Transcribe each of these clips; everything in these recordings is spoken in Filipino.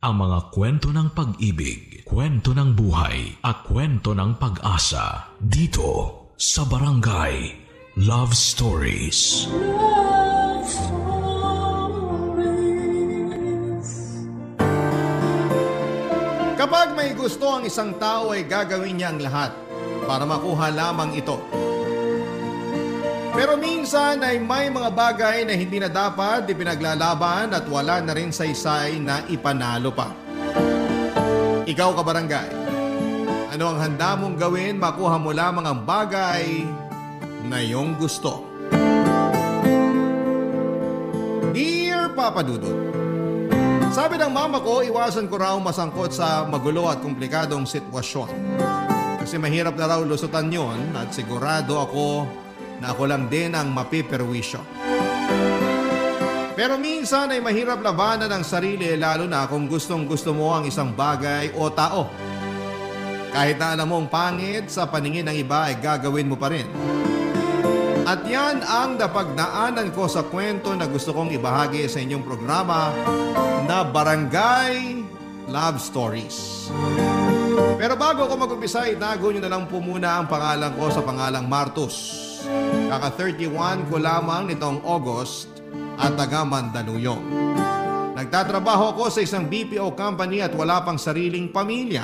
Ang mga kwento ng pag-ibig, kwento ng buhay, at kwento ng pag-asa dito sa Barangay Love Stories. Love Stories. Kapag may gusto ang isang tao ay gagawin niya ang lahat para makuha lamang ito. Pero minsan ay may mga bagay na hindi na dapat ipinaglalaban at wala na rin saysay na ipanalo pa. Ikaw kabarangay, ano ang handa mong gawin makuha mo lamang ang bagay na iyong gusto? Dear Papa Dudut, sabi ng mama ko, iwasan ko raw masangkot sa magulo at komplikadong sitwasyon. Kasi mahirap na raw lusutan yon at sigurado ako na ako lang din ang mapiperwisyo. Pero minsan ay mahirap labanan ang sarili lalo na kung gustong gusto mo ang isang bagay o tao. Kahit na alam mong pangit sa paningin ng iba ay gagawin mo pa rin. At yan ang napagdaanan ko sa kwento na gusto kong ibahagi sa inyong programa na Barangay Love Stories. Pero bago ko mag-umpisa, itago nyo na lang po muna ang pangalan ko sa pangalang Martus. Kaka-31 ko lamang nitong August at taga Mandaluyong. Nagtatrabaho ako sa isang BPO company at wala pang sariling pamilya.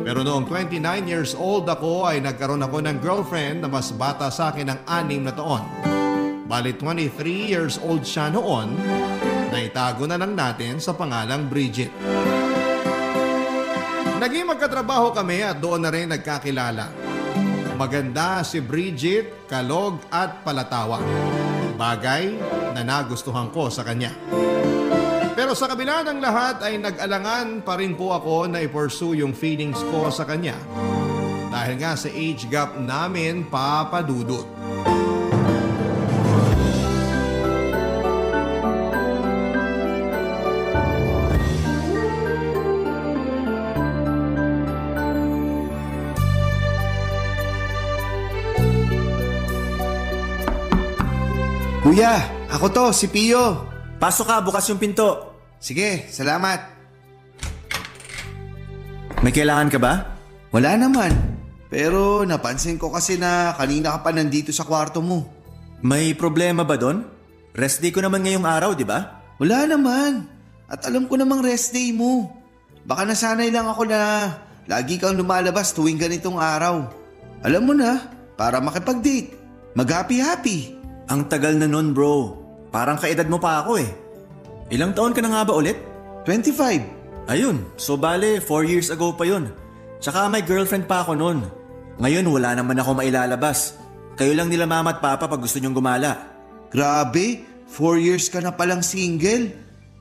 Pero noong 29 years old ako ay nagkaroon ako ng girlfriend na mas bata sa akin ng 6 na taon. Bali 23 years old siya noon, na itago na lang natin sa pangalang Bridget. Naging magkatrabaho kami at doon na rin nagkakilala. Maganda si Bridget, kalog at palatawa. Bagay na nagustuhan ko sa kanya. Pero sa kabila ng lahat ay nag-alangan pa rin po ako na i-pursue yung feelings ko sa kanya. Dahil nga sa age gap namin, Papa Dudut. Kuya, ako to, si Pio. Pasok ka, bukas yung pinto. Sige, salamat. May kailangan ka ba? Wala naman. Pero napansin ko kasi na kanina ka pa nandito sa kwarto mo. May problema ba doon? Rest day ko naman ngayong araw, di ba? Wala naman. At alam ko namang rest day mo. Baka nasanay lang ako na lagi kang lumalabas tuwing ganitong araw. Alam mo na, para makipag-date. Mag-happy-happy. Ang tagal na nun, bro. Parang kaedad mo pa ako eh. Ilang taon ka na nga ba ulit? 25. Ayun, so bale 4 years ago pa yun. Tsaka may girlfriend pa ako nun. Ngayon wala naman ako mailalabas. Kayo lang nila mama at papa pag gusto nyong gumala. Grabe, 4 years ka na palang single.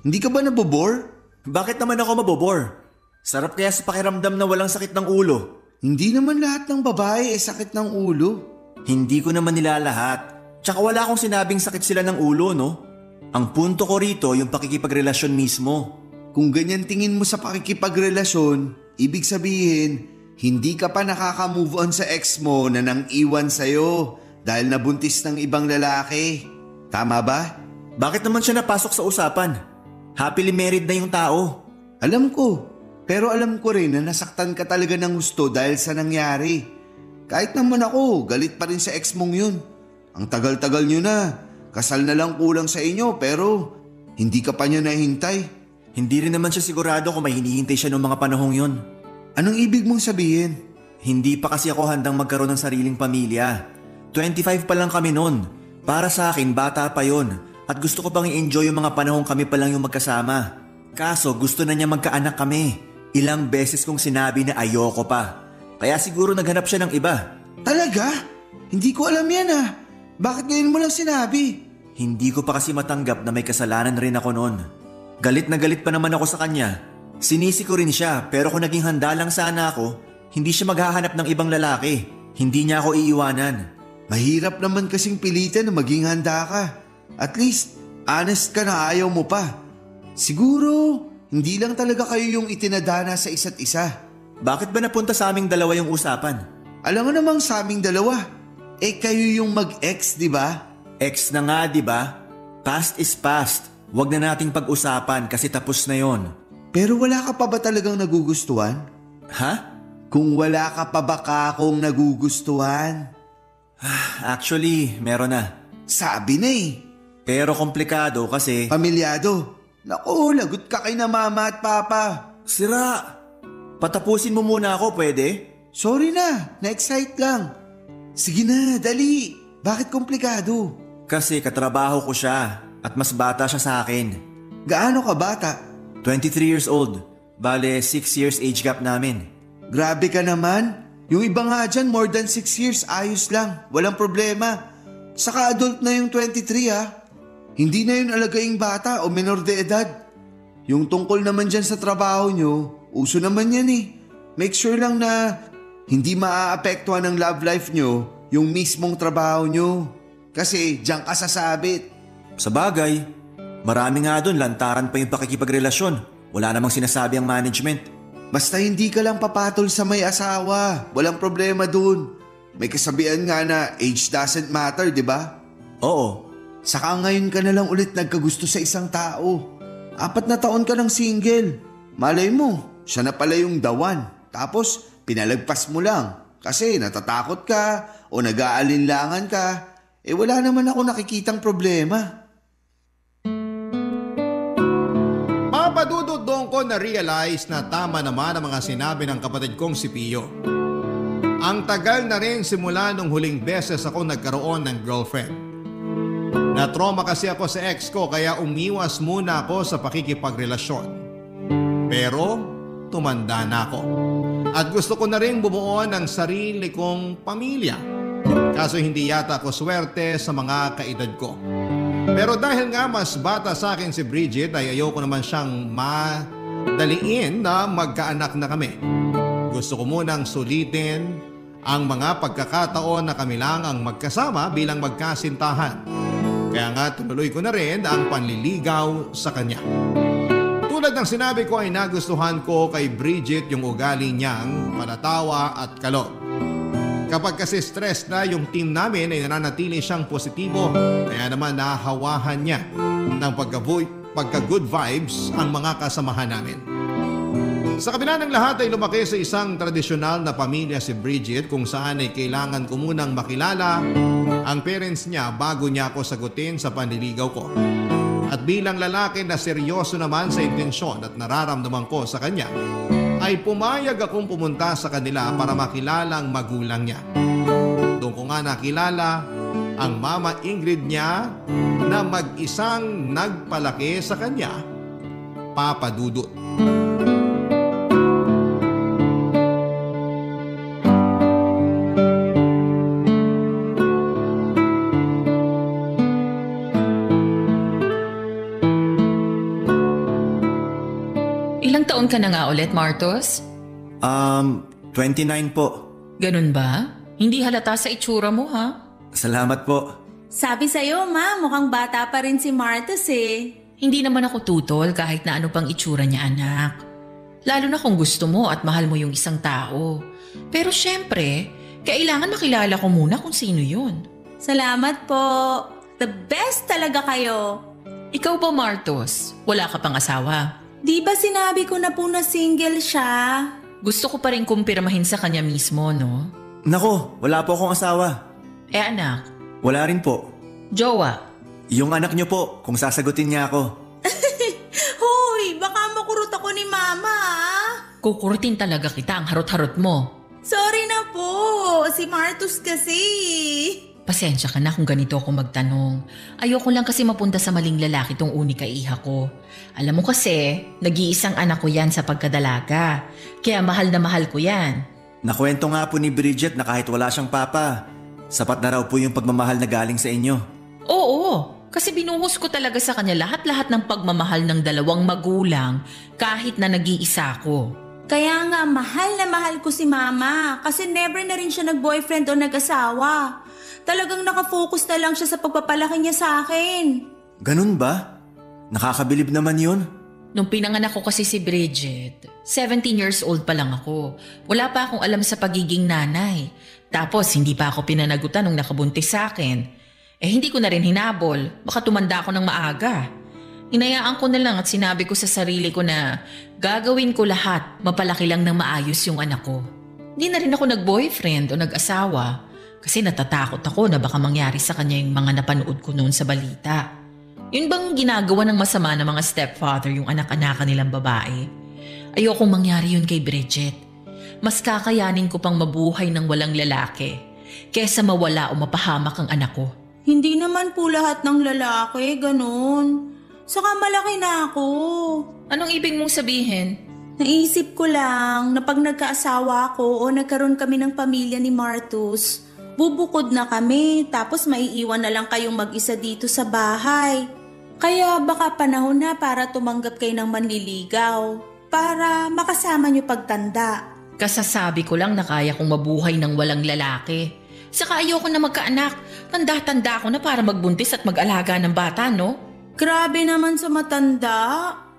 Hindi ka ba nabobore? Bakit naman ako mabobor? Sarap kaya sa pakiramdam na walang sakit ng ulo. Hindi naman lahat ng babae sakit ng ulo. Hindi ko naman nila lahat. Tsaka wala akong sinabing sakit sila ng ulo, no? Ang punto ko rito yung pakikipagrelasyon mismo. Kung ganyan tingin mo sa pakikipagrelasyon, ibig sabihin, hindi ka pa nakaka-move on sa ex mo na nang iwan sa'yo dahil nabuntis ng ibang lalaki. Tama ba? Bakit naman siya napasok sa usapan? Happily married na yung tao. Alam ko, pero alam ko rin na nasaktan ka talaga ng gusto dahil sa nangyari. Kahit naman ako, galit pa rin sa ex mong yun. Ang tagal-tagal nyo na. Kasal na lang kulang sa inyo pero hindi ka pa niya nahintay. Hindi rin naman siya sigurado kung may hinihintay siya noong mga panahong yun. Anong ibig mong sabihin? Hindi pa kasi ako handang magkaroon ng sariling pamilya. 25 pa lang kami noon. Para sa akin, bata pa yon. At gusto ko pang i-enjoy yung mga panahong kami pa lang yung magkasama. Kaso gusto na niya magkaanak kami. Ilang beses kong sinabi na ayoko pa. Kaya siguro naghanap siya ng iba. Talaga? Hindi ko alam yan ah. Bakit ngayon mo lang sinabi? Hindi ko pa kasi matanggap na may kasalanan rin ako noon. Galit na galit pa naman ako sa kanya. Sinisi ko rin siya pero kung naging handa lang sana ako, hindi siya maghahanap ng ibang lalaki. Hindi niya ako iiwanan. Mahirap naman kasing pilitan na maging handa ka. At least, honest ka na ayaw mo pa. Siguro, hindi lang talaga kayo yung itinadana sa isa't isa. Bakit ba napunta sa aming dalawa yung usapan? Alam mo namang sa aming dalawa. Kayo yung mag-ex, di ba? Ex na nga, di ba? Past is past. Huwag na nating pag-usapan kasi tapos na yon. Pero wala ka pa ba talagang nagugustuhan? Ha? Kung wala ka pa ba akong nagugustuhan? Actually, meron na. Sabi na eh. Pero komplikado kasi... Pamilyado. Naku, lagot ka kay na mama at papa. Sira! Patapusin mo muna ako, pwede? Sorry na, na-excite lang. Sige na, dali. Bakit komplikado? Kasi katrabaho ko siya at mas bata siya sa akin. Gaano ka bata? 23 years old. Bale, 6 years age gap namin. Grabe ka naman. Yung iba nga dyan, more than 6 years, ayos lang. Walang problema. Saka adult na yung 23 ha. Hindi na yun alagaing bata o menor de edad. Yung tungkol naman dyan sa trabaho nyo, uso naman yan eh. Make sure lang na hindi maaapektuhan ng love life nyo yung mismong trabaho nyo. Kasi dyan ka sasabit. Sa bagay, marami nga doon lantaran pa yung pakikipagrelasyon. Wala namang sinasabi ang management. Basta hindi ka lang papatol sa may asawa. Walang problema dun. May kasabihan nga na age doesn't matter, di ba? Oo. Saka ngayon ka na lang ulit nagkagusto sa isang tao. 4 na taon ka ng single. Malay mo, siya na pala yung the one. Tapos pinalagpas mo lang kasi natatakot ka o nag-aalinlangan ka. Wala naman ako nakikitang problema. Papadudod doon ko na-realize na tama naman ang mga sinabi ng kapatid kong si Pio. Ang tagal na rin simula nung huling beses ako nagkaroon ng girlfriend. Na-trauma kasi ako sa ex ko kaya umiwas muna ako sa pakikipagrelasyon. Pero tumanda na ako. At gusto ko na rin bumuo ng sarili kong pamilya. Kaso hindi yata ako swerte sa mga kaedad ko. Pero dahil nga mas bata sa akin si Bridget ay ayoko naman siyang madaliin na magkaanak na kami. Gusto ko munang sulitin ang mga pagkakataon na kami lang ang magkasama bilang magkasintahan. Kaya nga tuloy ko na rin ang panliligaw sa kanya. Tulad ng sinabi ko ay nagustuhan ko kay Bridget yung ugali niyang panatawa at kalog. Kapag kasi stress na yung team namin ay nananatili siyang positibo, kaya naman nahawahan niya ng pagka-good vibes ang mga kasamahan namin. Sa kabila ng lahat ay lumaki sa isang tradisyonal na pamilya si Bridget kung saan ay kailangan ko munang makilala ang parents niya bago niya ako sagutin sa panliligaw ko. At bilang lalaki na seryoso naman sa intensyon at nararamdaman ko sa kanya, ay pumayag akong pumunta sa kanila para makilala ang magulang niya. Doon ko nga nakilala ang Mama Ingrid niya na mag-isang nagpalaki sa kanya, Papa Dudut. Ilang taon ka na nga ulit, Martos? 29 po. Ganun ba? Hindi halata sa itsura mo, ha? Salamat po. Sabi sa'yo, ma, mukhang bata pa rin si Martos eh. Hindi naman ako tutol kahit na ano pang itsura niya, anak. Lalo na kung gusto mo at mahal mo yung isang tao. Pero syempre, kailangan makilala ko muna kung sino yun. Salamat po. The best talaga kayo. Ikaw ba, Martos? Wala ka pang asawa? Di ba sinabi ko na po na single siya? Gusto ko pa rin kumpirmahin sa kanya mismo, no? Nako, wala po akong asawa. Anak, Wala rin po. jowa. Yung anak niyo po, kung sasagutin niya ako. Hoy, baka makurot ako ni mama ah. Kukurutin talaga kita ang harot-harot mo. Sorry na po, si Martos kasi. Pasensya ka na kung ganito ako magtanong. Ayoko lang kasi mapunta sa maling lalaki tong unika iha ko. Alam mo kasi, nag-iisang anak ko yan sa pagkadalaga. Kaya mahal na mahal ko yan. Nakwento nga po ni Bridget na kahit wala siyang papa, sapat na raw po yung pagmamahal na galing sa inyo. Oo, kasi binuhos ko talaga sa kanya lahat-lahat ng pagmamahal ng dalawang magulang kahit na nag-iisa ko. Kaya nga, mahal na mahal ko si mama kasi never na rin siya nag-boyfriend o nag-asawa. Talagang nakafocus na lang siya sa pagpapalaki niya sa akin. Ganun ba? Nakakabilib naman yun. Nung pinanganak ko kasi si Bridget, 17 years old pa lang ako. Wala pa akong alam sa pagiging nanay. Tapos hindi pa ako pinanagutan nung nakabuntis sa akin. Hindi ko na rin hinabol. Baka tumanda ako ng maaga. Hinayaan ko na lang at sinabi ko sa sarili ko na gagawin ko lahat, mapalaki lang ng maayos yung anak ko. Hindi na rin ako nag-boyfriend o nag-asawa kasi natatakot ako na baka mangyari sa kanya yung mga napanood ko noon sa balita. Yun bang ginagawa ng masama ng mga stepfather yung anak-anakan nilang babae? Ayokong mangyari yun kay Bridget. Mas kakayanin ko pang mabuhay ng walang lalaki kesa mawala o mapahamak ang anak ko. Hindi naman po lahat ng lalaki, ganun. Saka malaki na ako. Anong ibig mong sabihin? Naisip ko lang na pag nagkaasawa ako o nagkaroon kami ng pamilya ni Martus, bubukod na kami tapos maiiwan na lang kayong mag-isa dito sa bahay. Kaya baka panahon na para tumanggap kayo ng manliligaw para makasama niyo pagtanda. Kasasabi ko lang na kaya kong mabuhay ng walang lalaki. Saka ayoko na magkaanak. Tanda-tanda ako na para magbuntis at mag-alaga ng bata, no? Grabe naman sa matanda.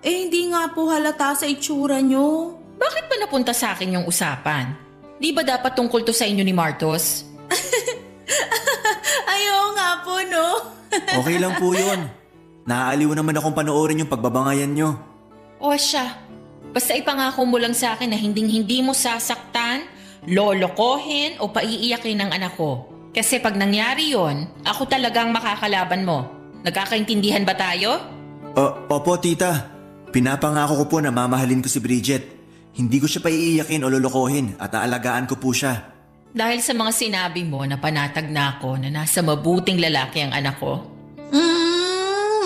Hindi nga po halata sa itsura niyo. Bakit ba napunta sa akin yung usapan? Di ba dapat tungkol to sa inyo ni Martos? Ayaw nga po, no? Okay lang po yun. Naaaliw naman akong panoorin yung pagbabangayan nyo. O siya, basta ipangako mo lang sa akin na hindi mo sasaktan, lolokohin o paiiyakin ng anak ko. Kasi pag nangyari yon, ako talagang makakalaban mo. Nagkakaintindihan ba tayo? Opo, tita. Pinapangako ko po na mamahalin ko si Bridget. Hindi ko siya paiiyakin o lolokohin at aalagaan ko po siya. Dahil sa mga sinabi mo na panatag na ako na nasa mabuting lalaki ang anak ko.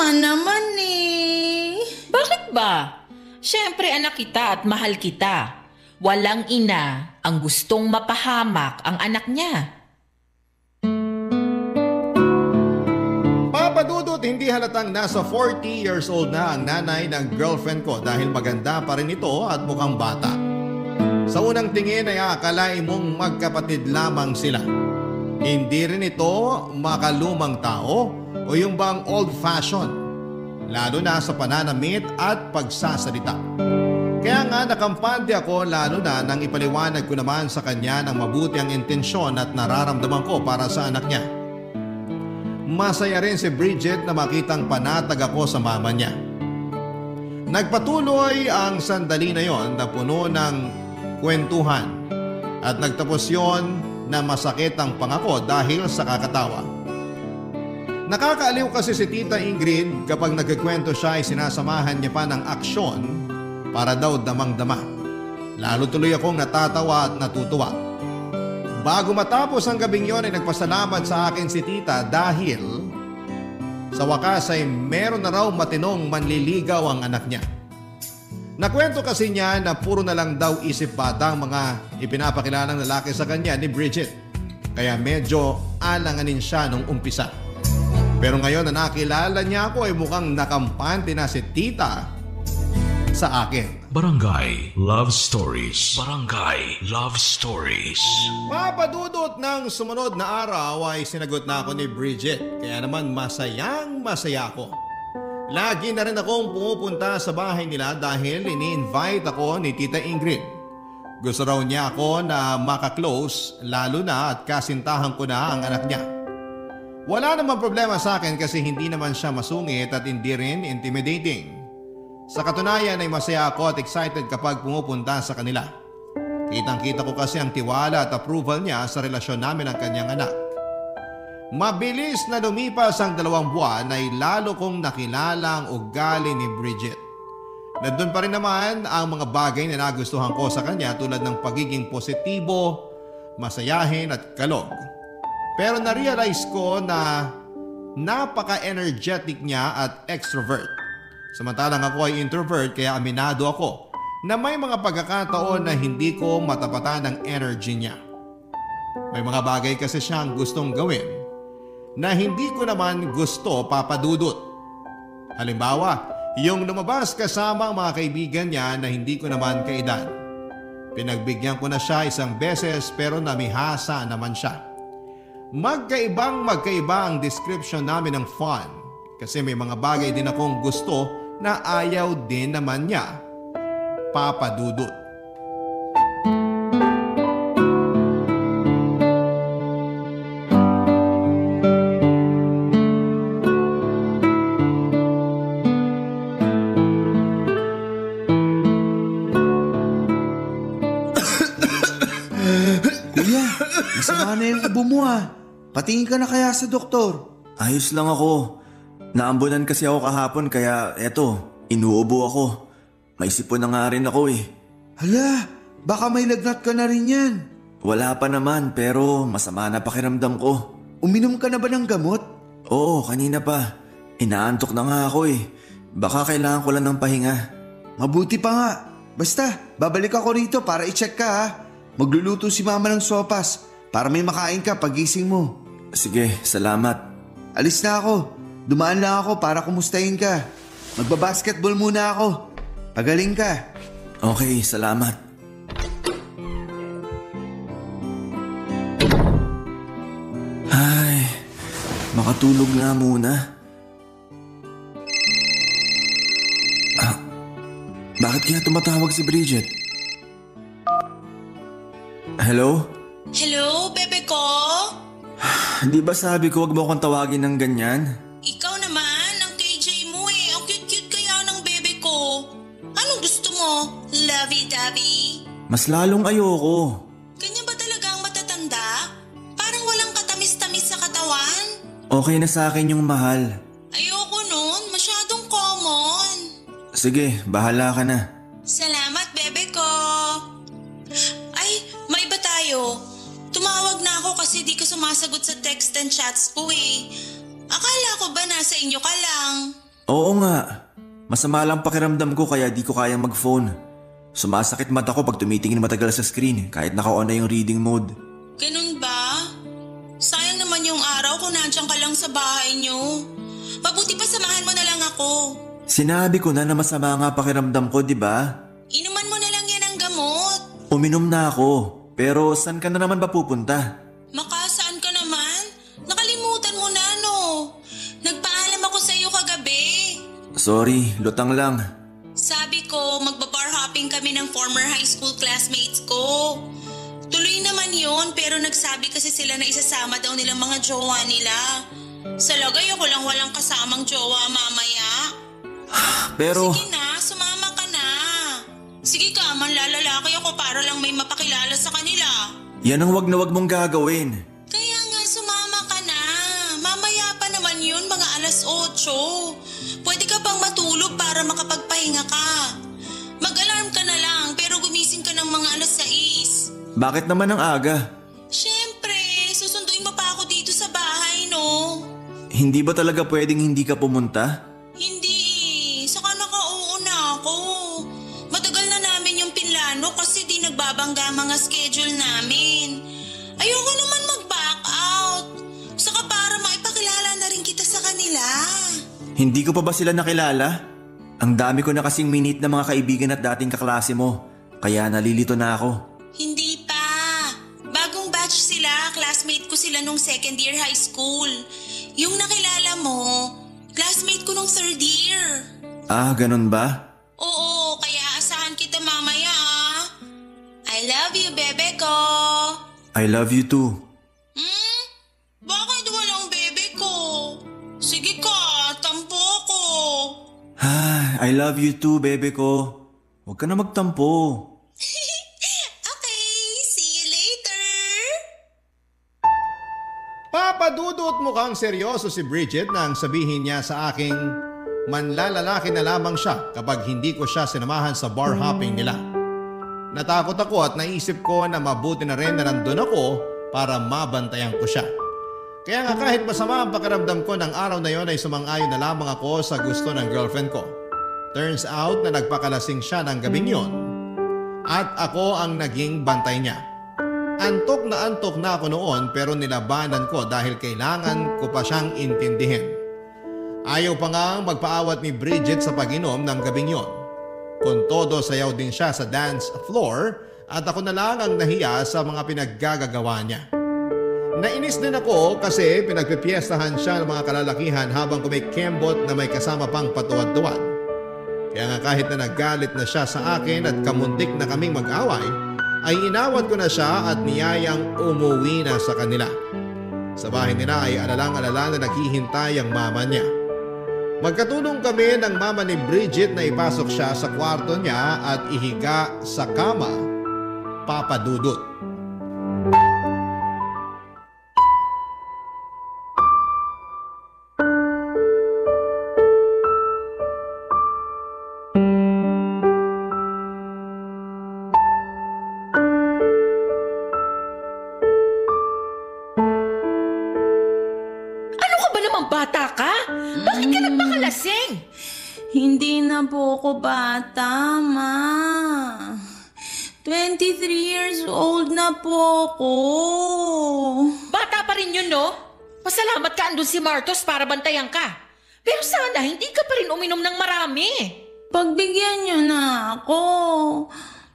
Naman eh. Bakit ba? Siyempre anak kita at mahal kita. Walang ina ang gustong mapahamak ang anak niya. Papadudot, hindi halatang nasa 40 years old na ang nanay ng girlfriend ko dahil maganda pa rin ito at mukhang bata. Sa unang tingin ay akalain mong magkapatid lamang sila. Hindi rin ito makalumang tao o yung bang old-fashioned, lalo na sa pananamit at pagsasalita. Kaya nga nakampante ako lalo na nang ipaliwanag ko naman sa kanya ng mabuti ang intensyon at nararamdaman ko para sa anak niya. Masaya rin si Bridget na makitang panatag ako sa mama niya. Nagpatuloy ang sandali na yon na puno ng kwentuhan at nagtapos yon na masakit ang pangako dahil sa kakatawa. Nakakaaliw kasi si Tita Ingrid kapag nagkikwento siya ay sinasamahan niya pa ng aksyon para daw damang-dama. Lalo tuloy akong natatawa at natutuwa. Bago matapos ang gabing yon ay nagpasalamat sa akin si Tita dahil sa wakas ay meron na raw matinong manliligaw ang anak niya. Nakwento kasi niya na puro na lang daw isip bata ang mga ipinapakilalang lalaki sa kanya ni Bridget. Kaya medyo alanganin siya nung umpisa. Pero ngayon na nakilala niya ako ay mukhang nakampante na si Tita sa akin. Barangay Love Stories. Barangay Love Stories. Papadudot ng sumunod na araw ay sinagot na ako ni Bridget. Kaya naman masayang masaya ako. Lagi na rin akong pumupunta sa bahay nila dahil ini-invite ako ni Tita Ingrid. Gusto raw niya ako na makaklose lalo na at kasintahan ko na ang anak niya. Wala namang problema sa akin kasi hindi naman siya masungit at hindi rin intimidating. Sa katunayan ay masaya ako at excited kapag pumupunta sa kanila. Kitang-kita ko kasi ang tiwala at approval niya sa relasyon namin ng kanyang anak. Mabilis na lumipas ang 2 buwan ay lalo kong nakilala ang ugali ni Bridget. Nandun pa rin naman ang mga bagay na nagustuhan ko sa kanya tulad ng pagiging positibo, masayahin at kalog. Pero na-realize ko na napaka-energetic niya at extrovert. Samantalang ako ay introvert kaya aminado ako na may mga pagkakataon na hindi ko matapatan ang energy niya. May mga bagay kasi siyang gustong gawin na hindi ko naman gusto papadudot. Halimbawa, yung lumabas kasama ang mga kaibigan niya na hindi ko naman kaedad. Pinagbigyan ko na siya isang beses pero namihasa naman siya. Magkaiba ang description namin ng fun kasi may mga bagay din akong gusto na ayaw din naman niya papadudot. Masama na yung ubo mo Patingin ka na kaya sa doktor. Ayos lang ako. Naambunan kasi ako kahapon kaya eto, inuubo ako. May sipon na nga rin ako Hala, baka may lagnat ka na rin yan. Wala pa naman pero masama na pakiramdam ko. Uminom ka na ba ng gamot? Oo, kanina pa. Inaantok na nga ako Baka kailangan ko lang ng pahinga. Mabuti pa nga. Basta, babalik ako rito para i-check ka Magluluto si mama ng sopas para may makain ka pagising mo. Sige, salamat. Alis na ako. Dumaan lang ako para kumustahin ka. Magbabasketball muna ako. Pagaling ka. Okay, salamat. Ay, makatulog na muna. Bakit kaya tumatawag si Bridget? Hello? Hello, bebe ko? Di ba sabi ko wag mo akong tawagin ng ganyan? Ikaw naman, ang KJ mo Ang cute-cute kaya ng bebe ko. Anong gusto mo? Lovey-dovey? Mas lalong ayoko. Ganyan ba talaga ang matatanda? Parang walang katamis-tamis sa katawan? Okay na sa akin yung mahal. Ayoko nun, masyadong common. Sige, bahala ka na. Salamat, bebe ko. Ay, may iba tayo. Tumawag na ako kasi di ka sumasagot sa text and chats ko Akala ko ba nasa inyo ka lang? Oo nga. Masama lang pakiramdam ko kaya di ko kayang mag-phone. Sumasakit mata ko pag tumitingin matagal sa screen kahit naka-on na yung reading mode. Ganun ba? Sayang naman yung araw kung nandiyan ka lang sa bahay nyo. Mabuti pa samahan mo na lang ako. Sinabi ko na masama nga pakiramdam ko, di ba? Inuman mo na lang yan ang gamot. Uminom na ako. Pero saan ka na naman ba pupunta? Makasaan ka naman? Nakalimutan mo na Nagpaalam ako sa iyo kagabi. Sorry, lutang lang. Sabi ko, magbabar hopping kami ng former high school classmates ko. Tuloy naman yun pero nagsabi kasi sila na isasama daw nilang mga jowa nila. Sa lagay ako lang walang kasamang jowa mamaya. Pero... Sige na, sumama ka na. Sige ka, manlalalaki ako para lang may mapakilala sa kanila. Yan ang wag na wag mong gagawin. Kaya nga, sumama ka na. Mamaya pa naman yun, mga 8:00. Pwede ka pang matulog para makapagpahinga ka. Mag-alarm ka na lang pero gumising ka ng mga 6:00. Bakit naman ang aga? Siyempre, susunduin mo pa ako dito sa bahay, no? Hindi ba talaga pwedeng hindi ka pumunta? Hindi saka nakauuna ako. Matagal na namin yung pinlano kasi di nagbabangga mga schedule namin. Ayoko naman mag-back out. Saka para maipakilala na rin kita sa kanila. Hindi ko pa ba sila nakilala? Ang dami ko na kasing minute na mga kaibigan at dating kaklase mo. Kaya nalilito na ako. Hindi pa. Bagong batch sila. Classmate ko sila nung second year high school. Yung nakilala mo, classmate ko nung third year. Ah, ganun ba? Oo, kaya asahan kita mamaya. I love you, bebe ko. I love you too. Bakit walang bebe ko? Sige ka, tampo ko. I love you too, bebe ko. Huwag ka na magtampo. Okay, see you later. Papadudot mukhang seryoso si Bridget nang sabihin niya sa aking manlalalaki na lamang siya kapag hindi ko siya sinamahan sa bar hopping nila. Natakot ako at naisip ko na mabuti na rin na nandun ako para mabantayan ko siya. Kaya nga kahit masama ang pakiramdam ko ng araw na yon ay sumang-ayon na lamang ako sa gusto ng girlfriend ko. Turns out na nagpakalasing siya ng gabing yon at ako ang naging bantay niya. Antok na ako noon pero nilabanan ko dahil kailangan ko pa siyang intindihin. Ayaw pa nga magpaawat ni Bridget sa pag-inom ng gabing yon. Kung todo sayaw din siya sa dance floor at ako na lang ang nahiya sa mga pinaggagawa niya. Nainis din ako kasi pinagpipiestahan siya ng mga kalalakihan habang kumikembot na may kasama pang patuwad-tuwad. Kaya nga kahit na naggalit na siya sa akin at kamuntik na kaming mag-away, ay inawat ko na siya at niyayang umuwi na sa kanila. Sa bahay nila ay alalang-alala na naghihintay ang mama niya. Magkatulong kami ng mama ni Bridget na ipasok siya sa kwarto niya at ihiga sa kama, papadudot. naman po ako bata, ma. 23 years old na po ako. Bata pa rin yun, no? Pasalamat ka andun si Martos para bantayan ka. Pero sana hindi ka pa rin uminom ng marami. Pagbigyan niyo na ako.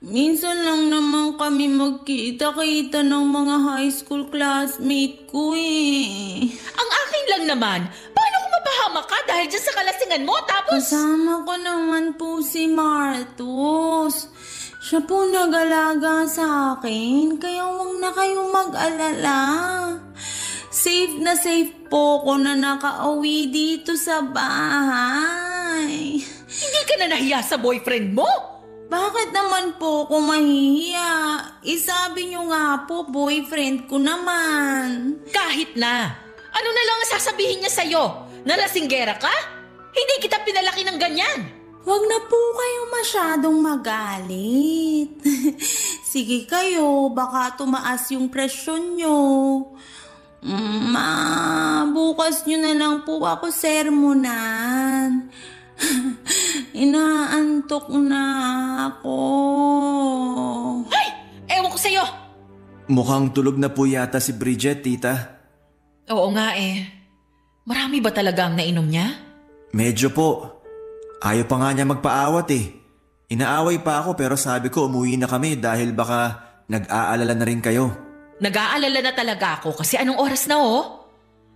Minsan lang naman kami magkita-kita ng mga high school classmate ko eh. Ang akin lang naman, paano kung mapahamak ka dahil dyan sa kalasingan mo tapos... Kasama ko naman po si Martos. Siya po nag-alaga sa akin, kaya huwag na kayong mag-alala. Safe na safe po ko na nakauwi dito sa bahay. Hindi ka na nahiya sa boyfriend mo? Bakit naman po ako mahihiya? Isabi niyo nga po, boyfriend ko naman. Kahit na. Ano na lang ang sasabihin niya sa'yo? Nalasinggera ka? Hindi kita pinalaki ng ganyan. Huwag na po kayo masyadong magalit. Sige kayo, baka tumaas yung presyon nyo. Ma, bukas nyo na lang po ako sermonan. Inaantok na ako. Ay! Ewan ko sa'yo! Mukhang tulog na po yata si Bridget, tita. Oo nga eh. Marami ba talaga ang nainom niya? Medyo po. Ayaw pa nga niya magpaawat eh. Inaaway pa ako pero sabi ko umuwi na kami dahil baka nag-aalala na rin kayo. Nag-aalala na talaga ako kasi anong oras na oh?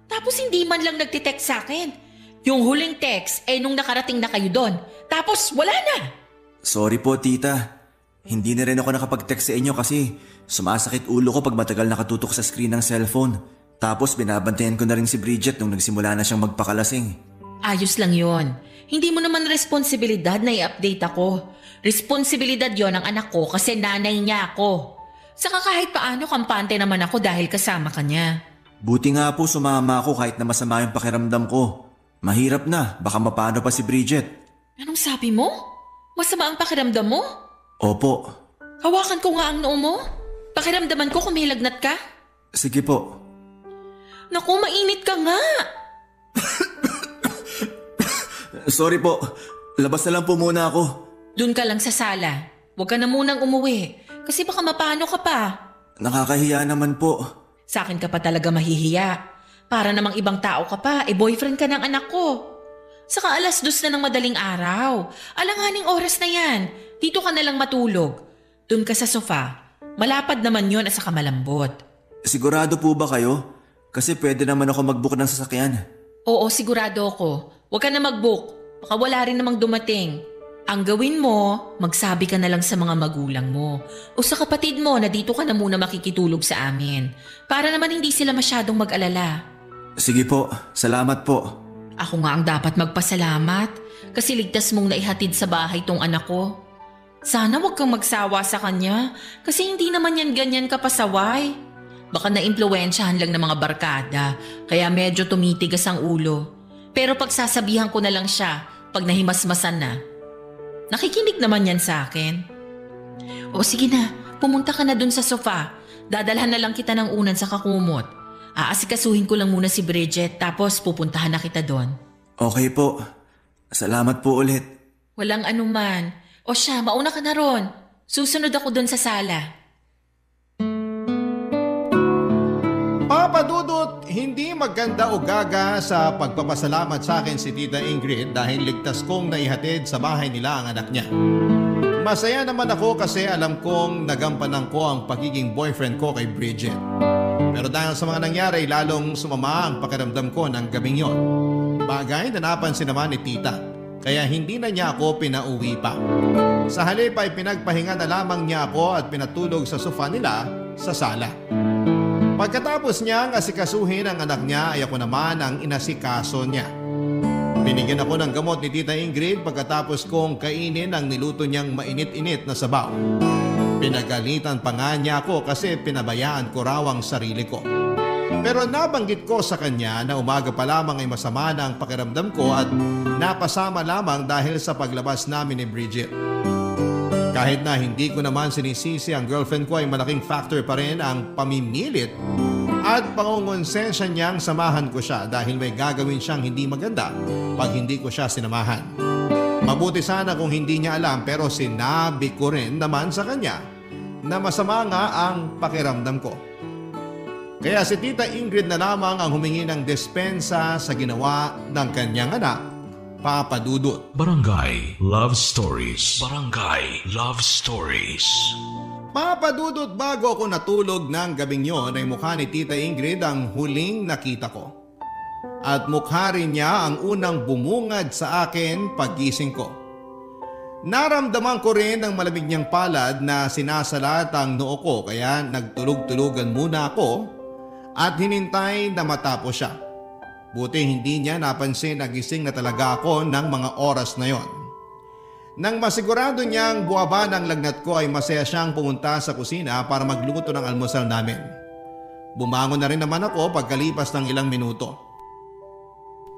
Tapos hindi man lang nagtitext sa akin. Yung huling text nung nakarating na kayo doon. Tapos wala na. Sorry po tita. Hindi na rin ako nakapag-text sa inyo kasi sumasakit ulo ko pag matagal nakatutok sa screen ng cellphone. Tapos binabantayan ko na rin si Bridget nung nagsimula na siyang magpakalasing. Ayos lang yon. Hindi mo naman responsibilidad na i-update ako. Responsibilidad yon ng anak ko kasi nanay niya ako. Saka kahit paano kampante naman ako dahil kasama ka niya. Buti nga po sumama ako kahit na masama yung pakiramdam ko. Mahirap na, baka mapano pa si Bridget. Anong sabi mo? Masama ang pakiramdam mo? Opo. Hawakan ko nga ang noo mo. Pakiramdaman ko kung may lagnat ka. Sige po. Naku, mainit ka nga. Sorry po, labas na lang po muna ako. Doon ka lang sa sala. Huwag ka na munang umuwi. Kasi baka mapano ka pa. Nakakahiya naman po. Sa akin ka pa talaga mahihiya. Para namang ibang tao ka pa, boyfriend ka ng anak ko. Saka 2:00 na ng madaling araw. Alanganing oras na yan. Dito ka na lang matulog. Doon ka sa sofa. Malapad naman yon at saka malambot. Sigurado po ba kayo? Kasi pwede naman ako mag-book ng sasakyan. Oo, sigurado ako. Huwag ka na mag-book. Baka wala rin namang dumating. Ang gawin mo, magsabi ka na lang sa mga magulang mo o sa kapatid mo na dito ka na muna makikitulog sa amin para naman hindi sila masyadong mag-alala. Sige po, salamat po. Ako nga ang dapat magpasalamat kasi ligtas mong naihatid sa bahay tong anak ko. Sana wag kang magsawa sa kanya kasi hindi naman yan ganyan kapasaway. Baka naimpluwensyahan lang ng mga barkada kaya medyo tumitigas ang ulo. Pero pagsasabihan ko na lang siya pag nahimasmasan na. Nakikinig naman yan sa akin. O sige na, pumunta ka na dun sa sofa. Dadalhan na lang kita ng unan sa kakumot. Aasikasuhin ko lang muna si Bridget tapos pupuntahan na kita doon. Okay po. Salamat po ulit. Walang anuman. O siya, mauna ka na ron. Susunod ako doon sa sala. Papa Dudut, hindi maganda o gaga sa pagpapasalamat sa akin si Tita Ingrid dahil ligtas kong naihatid sa bahay nila ang anak niya. Masaya naman ako kasi alam kong nagampanan ko ang pagiging boyfriend ko kay Bridget. Pero dahil sa mga nangyari, lalong sumama ang pakiramdam ko ng gabing yon. Bagay na napansin naman ni Tita, kaya hindi na niya ako pinauwi pa. Sa halip ay pinagpahinga na lamang niya ako at pinatulog sa sofa nila sa sala. Pagkatapos niyang asikasuhin ang anak niya ay ako naman ang inasikaso niya. Binigyan ako ng gamot ni Tita Ingrid pagkatapos kong kainin ang niluto niyang mainit-init na sabaw. Pinagalitan pa nga niya ako kasi pinabayaan ko raw ang sarili ko. Pero nabanggit ko sa kanya na umaga pa lamang ay masama na ang pakiramdam ko at napasama lamang dahil sa paglabas namin ni Bridget. Kahit na hindi ko naman sinisisi ang girlfriend ko ay malaking factor pa rin ang pamimilit at pangungonsensya niyang samahan ko siya dahil may gagawin siyang hindi maganda pag hindi ko siya sinamahan. Mabuti sana kung hindi niya alam pero sinabi ko rin naman sa kanya na masama nga ang pakiramdam ko. Kaya si Tita Ingrid na lamang ang humingi ng dispensa sa ginawa ng kanyang anak, Papa Dudut. Barangay Love Stories. Barangay Love Stories. Papa Dudut, bago ako natulog ng gabing yon ay mukha ni Tita Ingrid ang huling nakita ko. At mukha rin niya ang unang bumungad sa akin paggising ko. Naramdaman ko rin ang malamig niyang palad na sinasalat ang noo ko kaya nagtulog-tulugan muna ako at hinintay na matapos siya. Buti hindi niya napansin na gising na talaga ako ng mga oras na yon. Nang masigurado niyang buwaba ng lagnat ko ay masaya siyang pumunta sa kusina para magluto ng almusal namin. Bumangon na rin naman ako pagkalipas ng ilang minuto.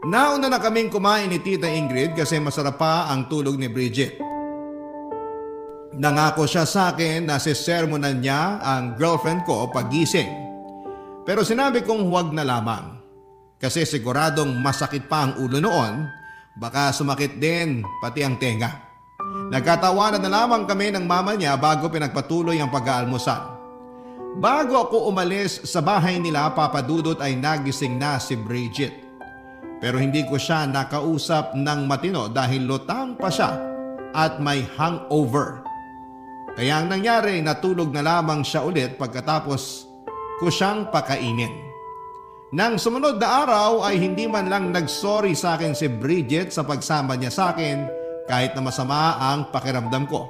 Nauna na kaming kumain ni Tita Ingrid kasi masarap pa ang tulog ni Bridget. Nangako siya sa akin na sisermonan niya ang girlfriend ko pagising. Pero sinabi kong huwag na lamang. Kasi siguradong masakit pa ang ulo noon, baka sumakit din pati ang tenga. Nagkatawanan na lamang kami ng mama niya bago pinagpatuloy ang pag-aalmusal. Bago ako umalis sa bahay nila, Papa Dudut, ay nagising na si Bridget. Pero hindi ko siya nakausap ng matino dahil lutang pa siya at may hangover. Kaya ang nangyari, natulog na lamang siya ulit pagkatapos ko siyang pakainin. Nang sumunod na araw ay hindi man lang nagsorry sa akin si Bridget sa pagsama niya sa akin kahit na masama ang pakiramdam ko.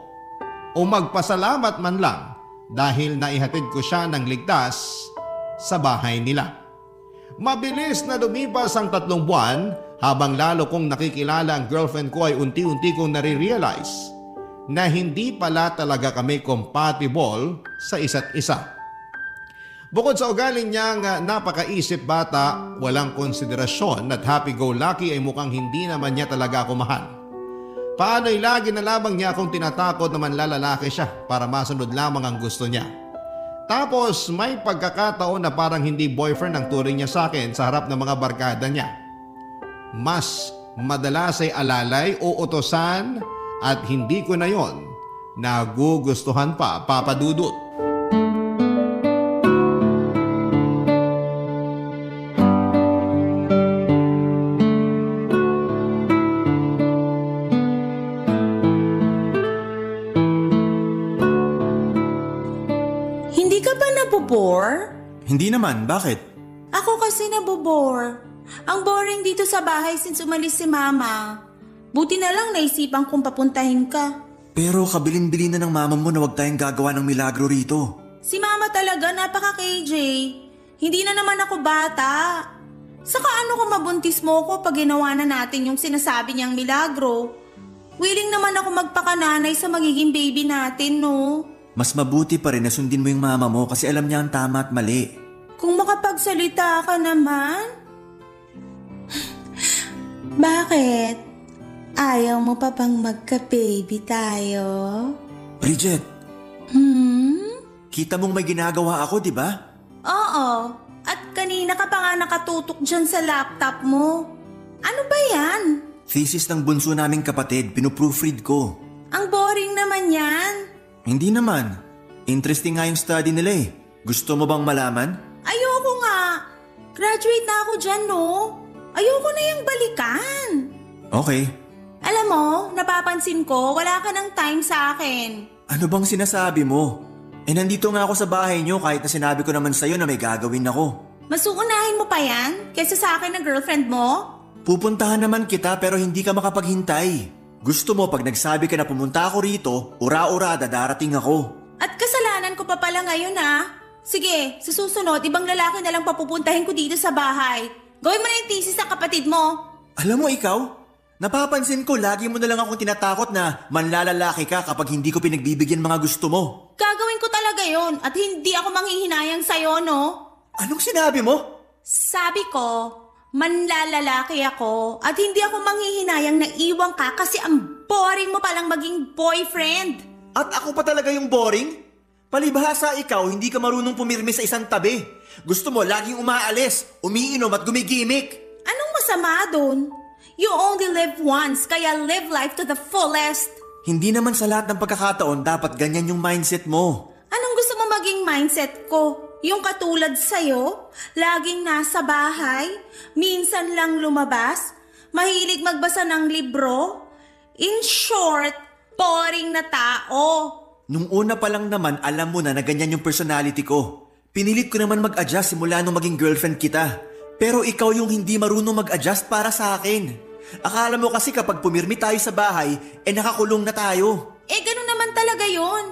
O magpasalamat man lang dahil naihatid ko siya ng ligtas sa bahay nila. Mabilis na lumipas ang 3 buwan habang lalo kong nakikilala ang girlfriend ko ay unti-unti kong nare-realize na hindi pala talaga kami compatible sa isa't isa. Bukod sa ugali niyang napakaisip bata, walang konsiderasyon at happy-go-lucky ay mukhang hindi naman niya talaga ako mahal. Paano'y lagi na lamang niya akong tinatakot na manlalalaki siya para masunod lamang ang gusto niya. Tapos may pagkakataon na parang hindi boyfriend ang turing niya sa akin sa harap ng mga barkada niya. Mas madalas ay alalay o utosan at hindi ko na yon nagugustuhan pa, Papa Dudut. Hindi naman, bakit? Ako kasi nabobore. Ang boring dito sa bahay since umalis si Mama. Buti na lang naisipan kong papuntahin ka. Pero kabilin-bilin na ng mama mo na huwag tayong gagawa ng milagro rito. Si Mama talaga napaka-KJ. Hindi na naman ako bata. Saka ano kung mabuntis mo ko pag ginawa na natin yung sinasabi niyang milagro? Willing naman ako magpakananay sa magiging baby natin, no? Mas mabuti pa rin na sundin mo yung mama mo kasi alam niya ang tama at mali. Kung makapagsalita ka naman. Bakit? Ayaw mo pa bang magka-baby tayo? Bridget! Kita mong may ginagawa ako, di ba? Oo. At kanina ka pa nga nakatutok dyan sa laptop mo. Ano ba yan? Thesis ng bunso naming kapatid, pinuproofread ko. Ang boring naman yan. Hindi naman. Interesting nga yung study nila eh. Gusto mo bang malaman? Ayoko nga. Graduate na ako dyan, no? Ayoko na yung balikan. Okay. Alam mo, napapansin ko, wala ka ng time sa akin. Ano bang sinasabi mo? Nandito nga ako sa bahay niyo kahit na sinabi ko naman sa'yo na may gagawin ako. Mas uunahin mo pa yan kaysa sa akin ng girlfriend mo? Pupuntahan naman kita pero hindi ka makapaghintay. Gusto mo pag nagsabi ka na pumunta ako rito, ura-ura darating ako. At kasalanan ko pa pala ngayon Sige, sa susunod, ibang lalaki na lang papupuntahin ko dito sa bahay. Gawin mo na yung thesis sa kapatid mo. Alam mo ikaw, napapansin ko lagi mo na lang akong tinatakot na manlalalaki ka kapag hindi ko pinagbibigyan mga gusto mo. Gagawin ko talaga yon at hindi ako manghihinayang sa'yo, no? Anong sinabi mo? Sabi ko, manlalalaki ako at hindi ako manghihinayang na iwan ka kasi ang boring mo palang maging boyfriend. At ako pa talaga yung boring? Palibhasa ikaw, hindi ka marunong pumirmi sa isang tabi. Gusto mo laging umaalis, umiinom at gumigimik. Anong masama doon? You only live once, kaya live life to the fullest. Hindi naman sa lahat ng pagkakataon dapat ganyan yung mindset mo. Anong gusto mo maging mindset ko? Yung katulad sa'yo? Laging nasa bahay? Minsan lang lumabas? Mahilig magbasa ng libro? In short, boring na tao. Nung una pa lang naman, alam mo na ganyan yung personality ko. Pinilit ko naman mag-adjust simula nung maging girlfriend kita. Pero ikaw yung hindi marunong mag-adjust para sa akin. Akala mo kasi kapag pumirmi tayo sa bahay, nakakulong na tayo. Ganun naman talaga yun.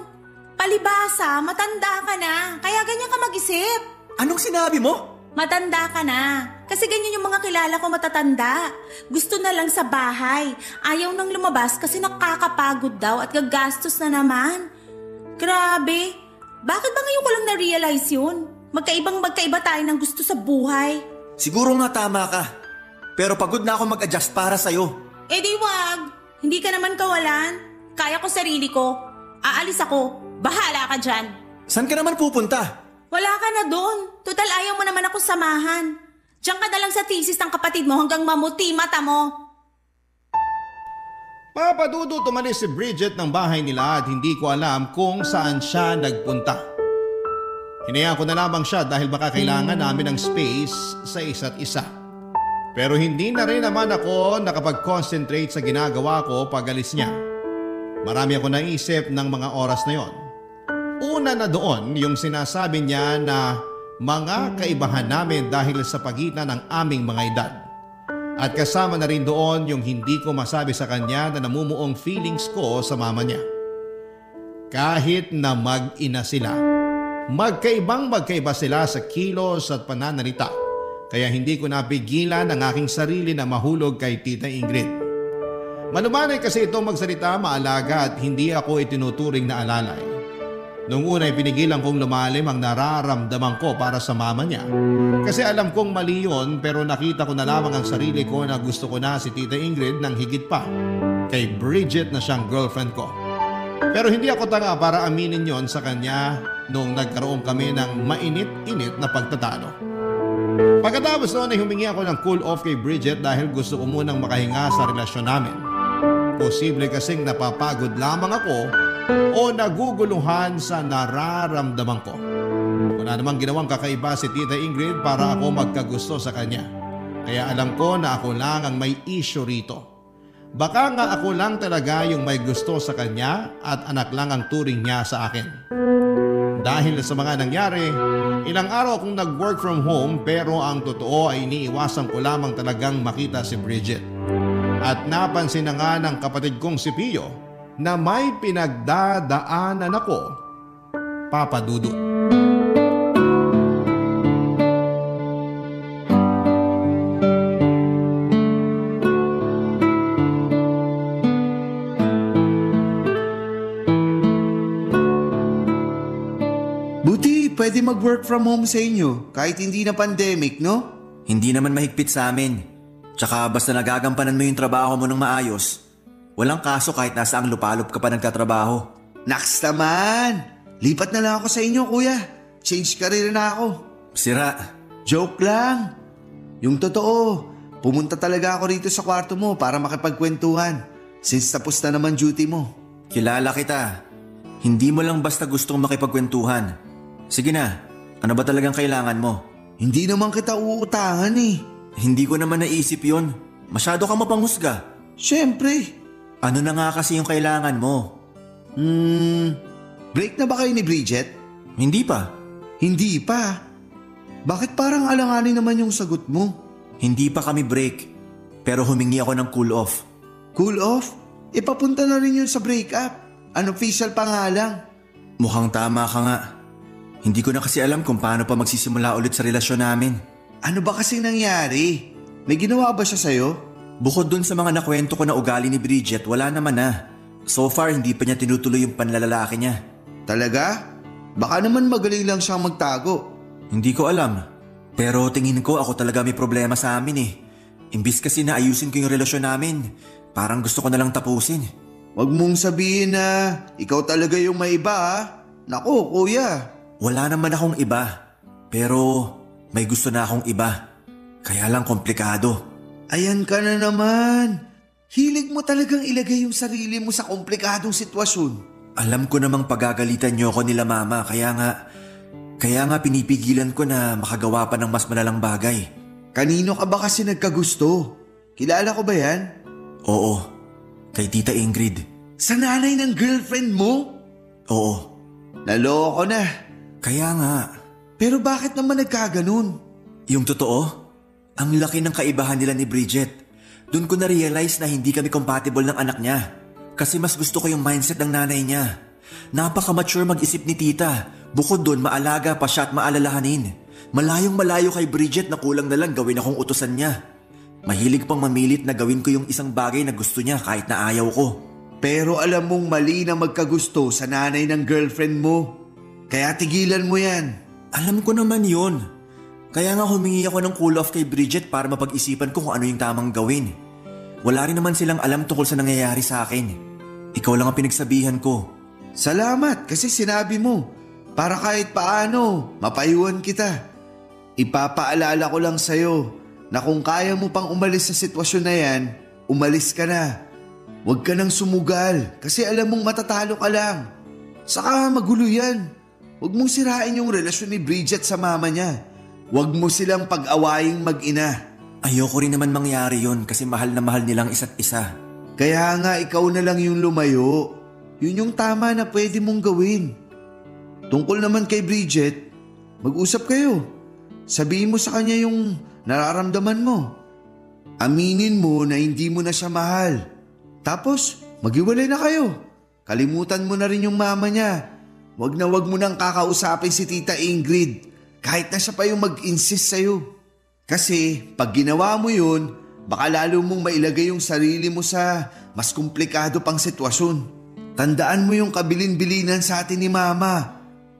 Palibasa, matanda ka na. Kaya ganyan ka mag-isip. Anong sinabi mo? Matanda ka na. Kasi ganyan yung mga kilala ko matatanda. Gusto na lang sa bahay. Ayaw nang lumabas kasi nakakapagod daw at gagastos na naman. Grabe. Bakit ba ngayon ko lang na-realize yun? Magkaiba tayo ng gusto sa buhay. Siguro nga tama ka. Pero pagod na ako mag-adjust para sa'yo. Di wag. Hindi ka naman kawalan. Kaya ko sarili ko. Aalis ako. Bahala ka dyan. Saan ka naman pupunta? Wala ka na doon. Total ayaw mo naman ako samahan. Diyan ka na lang sa thesis ng kapatid mo hanggang mamuti mata mo. Papadudot umalis si Bridget ng bahay nila at hindi ko alam kung saan siya nagpunta. Hinayaan ko na lamang siya dahil baka kailangan namin ng space sa isa't isa. Pero hindi na rin naman ako nakapag-concentrate sa ginagawa ko pag alis niya. Marami ako naisip ng mga oras na yon. Una na doon yung sinasabi niya na mga kaibahan namin dahil sa pagitan ng aming mga edad. At kasama na rin doon yung hindi ko masabi sa kanya na namumuong feelings ko sa mama niya. Kahit na mag-ina sila, magkaiba sila sa kilos at pananalita. Kaya hindi ko napigilan ang aking sarili na mahulog kay Tita Ingrid. Malumanay kasi itong magsalita, maalaga at hindi ako itinuturing na alalay. Noong una ay pinigilan kong lumalim ang nararamdaman ko para sa mama niya. Kasi alam kong mali yun pero nakita ko na lamang ang sarili ko na gusto ko na si Tita Ingrid ng higit pa kay Bridget na siyang girlfriend ko. Pero hindi ako tanga para aminin yon sa kanya noong nagkaroon kami ng mainit-init na pagtatalo. Pagkatapos noon ay humingi ako ng cool off kay Bridget dahil gusto ko munang makahinga sa relasyon namin. Posible kasing napapagod lamang ako o naguguluhan sa nararamdaman ko. Wala namang ginawang kakaiba si Tita Ingrid para ako magkagusto sa kanya. Kaya alam ko na ako lang ang may issue rito. Baka nga ako lang talaga yung may gusto sa kanya at anak lang ang turing niya sa akin. Dahil sa mga nangyari, ilang araw akong nag-work from home pero ang totoo ay iniiwasan ko lamang talagang makita si Bridget. At napansin na nga ng kapatid kong si Pio na may pinagdadaanan ako, Papa Dudut. Buti pwede mag-work from home sa inyo kahit hindi na pandemic, no? Hindi naman mahigpit sa amin. Tsaka basta nagagampanan mo yung trabaho mo ng maayos, walang kaso kahit nasa ang lupalop ka pa nagtatrabaho. Naks naman! Lipat na lang ako sa inyo, kuya. Change career na ako. Sira. Joke lang. Yung totoo, pumunta talaga ako rito sa kwarto mo para makipagkwentuhan since tapos na naman duty mo. Kilala kita. Hindi mo lang basta gustong makipagkwentuhan. Sige na, ano ba talagang kailangan mo? Hindi naman kita uutangan eh. Hindi ko naman naisip yun. Masyado ka mapanghusga. Siyempre. Ano na nga kasi yung kailangan mo? Break na ba kayo ni Bridget? Hindi pa. Hindi pa. Bakit parang alanganin naman yung sagot mo? Hindi pa kami break. Pero humingi ako ng cool off. Cool off? Ipapunta na rin yun sa breakup. Unofficial pa nga lang. Mukhang tama ka nga. Hindi ko na kasi alam kung paano pa magsisimula ulit sa relasyon namin. Ano ba kasing nangyari? May ginawa ba siya sa'yo? Bukod dun sa mga nakwento ko na ugali ni Bridget, wala naman na. So far, hindi pa niya tinutuloy yung panlalalaki niya. Talaga? Baka naman magaling lang siyang magtago. Hindi ko alam. Pero tingin ko ako talaga may problema sa amin eh. Imbis kasi na ayusin ko yung relasyon namin, parang gusto ko na lang tapusin. Huwag mong sabihin na ikaw talaga yung may iba ha. Naku, kuya. Wala naman akong iba. Pero may gusto na akong iba. Kaya lang komplikado. Ayan ka na naman. Hilig mo talagang ilagay yung sarili mo sa komplikadong sitwasyon. Alam ko namang pagagalitan niyo ako nila mama, kaya nga pinipigilan ko na makagawa pa ng mas malalang bagay. Kanino ka ba kasi nagkagusto? Kilala ko ba yan? Oo, kay Tita Ingrid. Sa nanay ng girlfriend mo? Oo. Naloko na. Kaya nga. Pero bakit naman nagkaganon? Yung totoo, ang laki ng kaibahan nila ni Bridget. Doon ko na-realize na hindi kami compatible ng anak niya. Kasi mas gusto ko yung mindset ng nanay niya. Napaka-mature mag-isip ni tita. Bukod doon, maalaga pa siya at maalalahanin. Malayong malayo kay Bridget na kulang na lang gawin akong utusan niya. Mahilig pang mamilit na gawin ko yung isang bagay na gusto niya kahit na ayaw ko. Pero alam mong mali na magkagusto sa nanay ng girlfriend mo. Kaya tigilan mo yan. Alam ko naman yun. Kaya nga humingi ako ng cool off kay Bridget para mapag-isipan ko kung ano yung tamang gawin. Wala rin naman silang alam tungkol sa nangyayari sa akin. Ikaw lang ang pinagsabihan ko. Salamat kasi sinabi mo. Para kahit paano, mapayuhan kita. Ipapaalala ko lang sa'yo na kung kaya mo pang umalis sa sitwasyon na yan, umalis ka na. Huwag ka nang sumugal kasi alam mong matatalo ka lang. Saka magulo yan. Huwag mong sirain yung relasyon ni Bridget sa mama niya. Huwag mo silang pag-awaying mag-ina. Ayoko rin naman mangyari yon kasi mahal na mahal nilang isa't isa. Kaya nga ikaw na lang yung lumayo. Yun yung tama na pwede mong gawin. Tungkol naman kay Bridget, mag-usap kayo. Sabihin mo sa kanya yung nararamdaman mo. Aminin mo na hindi mo na siya mahal. Tapos, maghiwalay na kayo. Kalimutan mo na rin yung mama niya. Wag mo nang kakausapin si Tita Ingrid. Kahit na siya pa yung mag-insist sa'yo. Kasi pag ginawa mo yun, baka lalo mong mailagay yung sarili mo sa mas komplikado pang sitwasyon. Tandaan mo yung kabilin-bilinan sa atin ni Mama.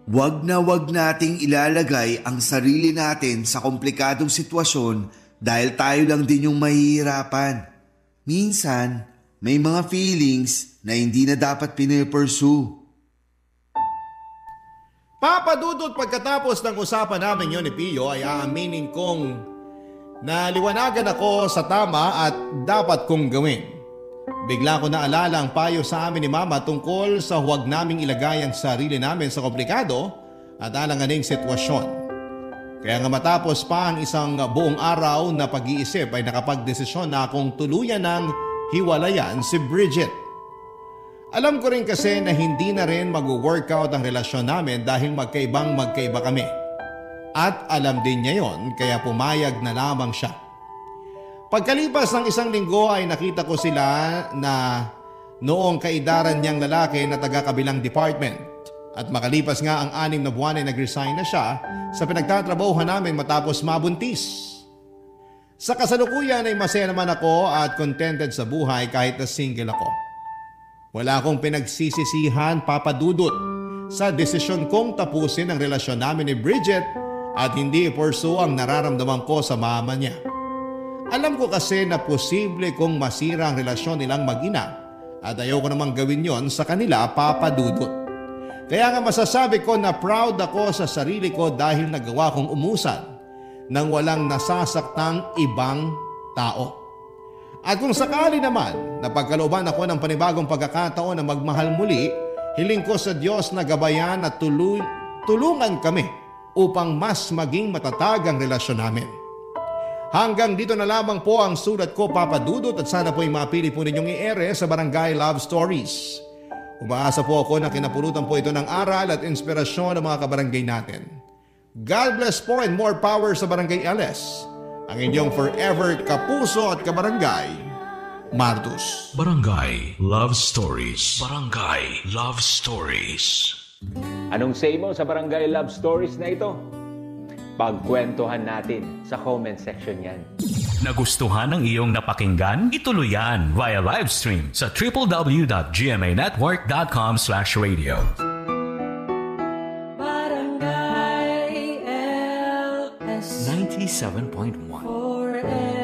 Wag nating ilalagay ang sarili natin sa komplikadong sitwasyon dahil tayo lang din yung mahihirapan. Minsan, may mga feelings na hindi na dapat pinipursue. Papadudot pagkatapos ng usapan namin yon ni Pio ay aaminin kong naliwanagan ako sa tama at dapat kong gawin. Bigla ko naalala ang payo sa amin ni Mama tungkol sa huwag naming ilagay ang sarili namin sa komplikado at alanganing sitwasyon. Kaya nga matapos pa ang isang buong araw na pag-iisip ay nakapagdesisyon na akong tuluyan ng hiwalayan si Bridget. Alam ko rin kasi na hindi na rin mag-workout ang relasyon namin dahil magkaiba kami. At alam din niya yon kaya pumayag na lamang siya. Pagkalipas ng isang linggo ay nakita ko sila na noong kaidaran niyang lalaki na taga-kabilang department. At makalipas nga ang 6 na buwan ay nag-resign na siya sa pinagtatrabahuhan namin matapos mabuntis. Sa kasalukuyan ay masaya naman ako at contented sa buhay kahit na single ako. Wala akong pinagsisisihan, papadudot, sa desisyon kong tapusin ang relasyon namin ni Bridget at hindi i-pursue ang nararamdaman ko sa mama niya. Alam ko kasi na posible kong masira ang relasyon nilang mag-ina at ayoko namang gawin yon sa kanila, papadudot. Kaya nga masasabi ko na proud ako sa sarili ko dahil nagawa kong umusan nang walang nasasaktang ibang tao. At kung sakali naman na pagkalooban ako ng panibagong pagkakataon na magmahal muli, hiling ko sa Diyos na gabayan at tulungan kami upang mas maging matatag ang relasyon namin. Hanggang dito na lamang po ang sulat ko, papadudot, at sana po ay mapili po ninyong i-ere sa Barangay Love Stories. Umaasa po ako na kinapulutan po ito ng aral at inspirasyon ng mga kabarangay natin. God bless po and more power sa Barangay LS. Ang inyong forever kapuso at kabarangay, Martus. Barangay Love Stories. Barangay Love Stories. Anong say mo sa Barangay Love Stories na ito? Pagkwentuhan natin sa comment section yan. Nagustuhan ng iyong napakinggan? Ituloy yan via live stream sa www.gmanetwork.com/radio. Barangay LS 97.1 forever.